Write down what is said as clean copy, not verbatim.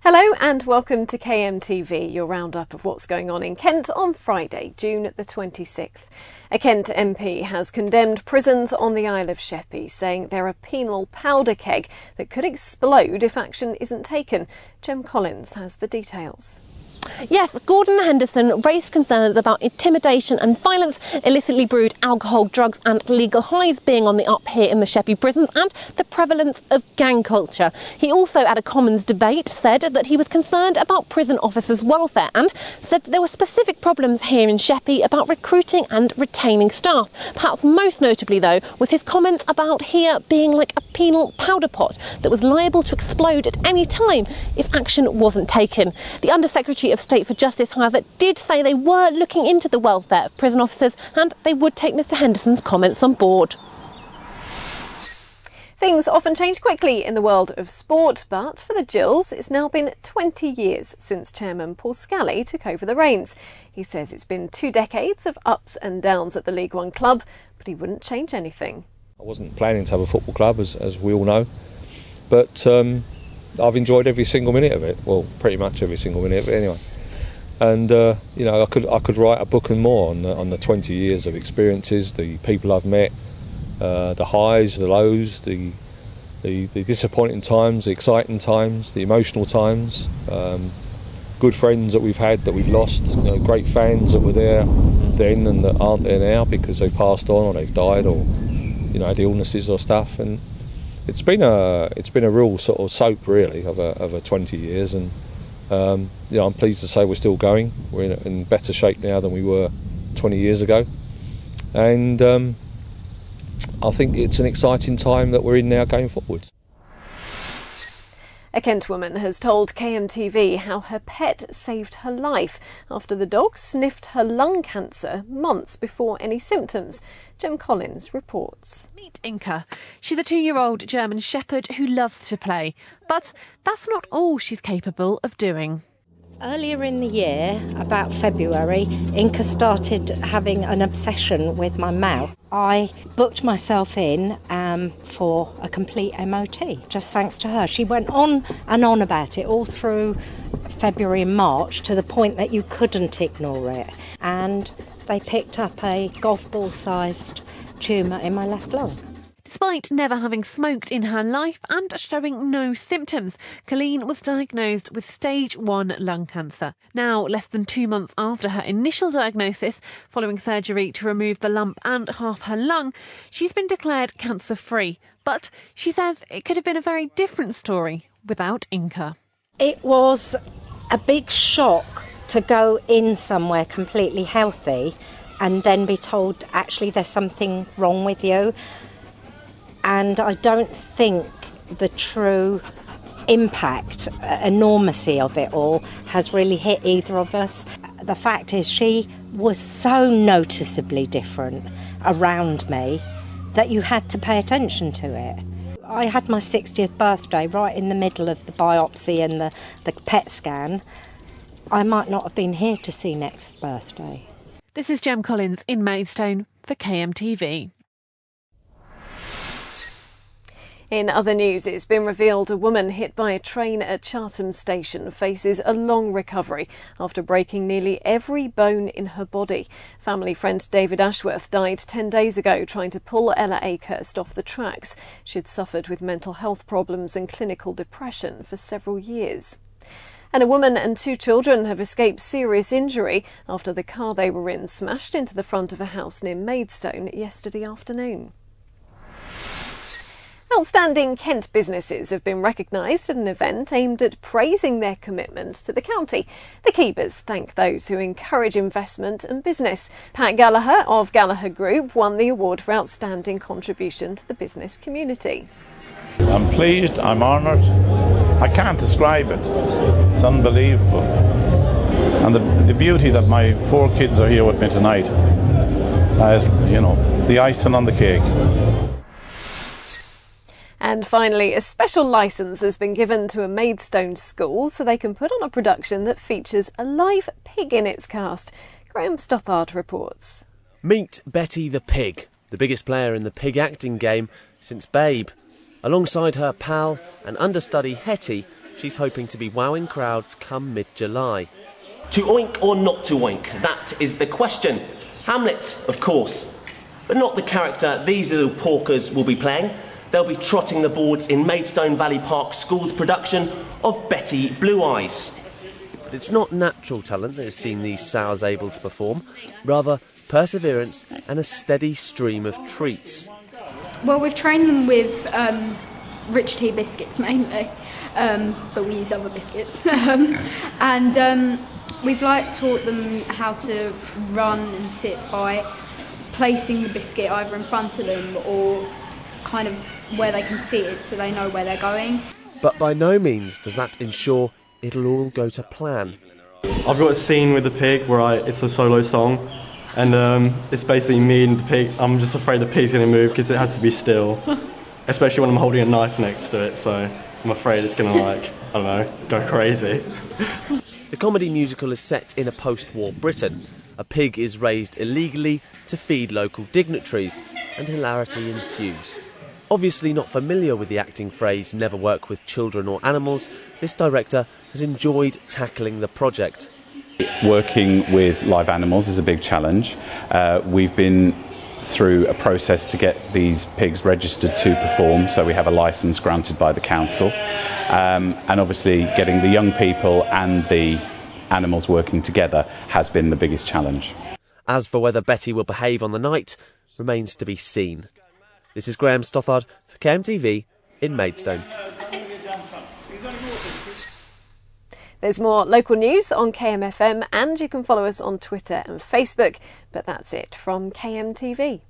Hello and welcome to KMTV, your roundup of what's going on in Kent on Friday, June the 26th. A Kent MP has condemned prisons on the Isle of Sheppey, saying they're a penal powder keg that could explode if action isn't taken. Jem Collins has the details. Yes, Gordon Henderson raised concerns about intimidation and violence, illicitly brewed alcohol, drugs and legal highs being on the up here in the Sheppey Prisons and the prevalence of gang culture. He also, at a Commons debate, said that he was concerned about prison officers' welfare and said that there were specific problems here in Sheppey about recruiting and retaining staff. Perhaps most notably, though, was his comments about here being like a penal powder pot that was liable to explode at any time if action wasn't taken. The Undersecretary of State for Justice, however, did say they were looking into the welfare of prison officers and they would take Mr Henderson's comments on board. Things often change quickly in the world of sport, but for the Gills, it's now been 20 years since Chairman Paul Scally took over the reins. He says it's been 2 decades of ups and downs at the League One club, but he wouldn't change anything. I wasn't planning to have a football club, as we all know, but I've enjoyed every single minute of it. Well, pretty much every single minute of it, anyway. And you know, I could write a book and more on the 20 years of experiences, the people I've met, the highs, the lows, the disappointing times, the exciting times, the emotional times. Good friends that we've had that we've lost. You know, great fans that were there then and that aren't there now because they've passed on or they've died or had illnesses or stuff. And it's been a real sort of soap, really, of a 20 years, and I'm pleased to say we're still going. We're in better shape now than we were 20 years ago, and I think it's an exciting time that we're in now going forward. A Kent woman has told KMTV how her pet saved her life after the dog sniffed her lung cancer months before any symptoms. Jem Collins reports. Meet Inka. She's a 2-year-old German shepherd who loves to play, but that's not all she's capable of doing. Earlier in the year, about February, Inka started having an obsession with my mouth. I booked myself in for a complete MOT, just thanks to her. She went on and on about it all through February and March to the point that you couldn't ignore it. And they picked up a golf ball-sized tumour in my left lung. Despite never having smoked in her life and showing no symptoms, Colleen was diagnosed with stage 1 lung cancer. Now, less than 2 months after her initial diagnosis, following surgery to remove the lump and half her lung, she's been declared cancer-free. But she says it could have been a very different story without Inka. It was a big shock to go in somewhere completely healthy and then be told, actually, there's something wrong with you. And I don't think the true impact, enormity of it all has really hit either of us. The fact is, she was so noticeably different around me that you had to pay attention to it. I had my 60th birthday right in the middle of the biopsy and the PET scan. I might not have been here to see next birthday. This is Jem Collins in Maidstone for KMTV. In other news, it's been revealed a woman hit by a train at Chatham Station faces a long recovery after breaking nearly every bone in her body. Family friend David Ashworth died 10 days ago trying to pull Ella Akehurst off the tracks. She'd suffered with mental health problems and clinical depression for several years. And a woman and 2 children have escaped serious injury after the car they were in smashed into the front of a house near Maidstone yesterday afternoon. Outstanding Kent businesses have been recognised at an event aimed at praising their commitment to the county. The Keepers thank those who encourage investment and business. Pat Gallagher of Gallagher Group won the award for outstanding contribution to the business community. I'm pleased, I'm honoured. I can't describe it. It's unbelievable. And the beauty that my 4 kids are here with me tonight is, the icing on the cake. And finally, a special licence has been given to a Maidstone school so they can put on a production that features a live pig in its cast. Graham Stothard reports. Meet Betty the Pig, the biggest player in the pig acting game since Babe. Alongside her pal and understudy Hetty, she's hoping to be wowing crowds come mid-July. To oink or not to oink, that is the question. Hamlet, of course, but not the character these little porkers will be playing. They'll be trotting the boards in Maidstone Valley Park School's production of Betty Blue Eyes. But it's not natural talent that has seen these sows able to perform, rather perseverance and a steady stream of treats. Well, we've trained them with rich tea biscuits mainly, but we use other biscuits. And we've taught them how to run and sit by placing the biscuit either in front of them or kind of where they can see it so they know where they're going. But by no means does that ensure it'll all go to plan. I've got a scene with the pig where it's a solo song, and it's basically me and the pig. I'm just afraid the pig's going to move because it has to be still, especially when I'm holding a knife next to it, so I'm afraid it's going to, I don't know, go crazy. The comedy musical is set in a post-war Britain. A pig is raised illegally to feed local dignitaries, and hilarity ensues. Obviously not familiar with the acting phrase never work with children or animals, this director has enjoyed tackling the project. Working with live animals is a big challenge. We've been through a process to get these pigs registered to perform, so we have a licence granted by the council, and obviously getting the young people and the animals working together has been the biggest challenge. As for whether Betty will behave on the night, remains to be seen. This is Graham Stothard for KMTV in Maidstone. There's more local news on KMFM and you can follow us on Twitter and Facebook. But that's it from KMTV.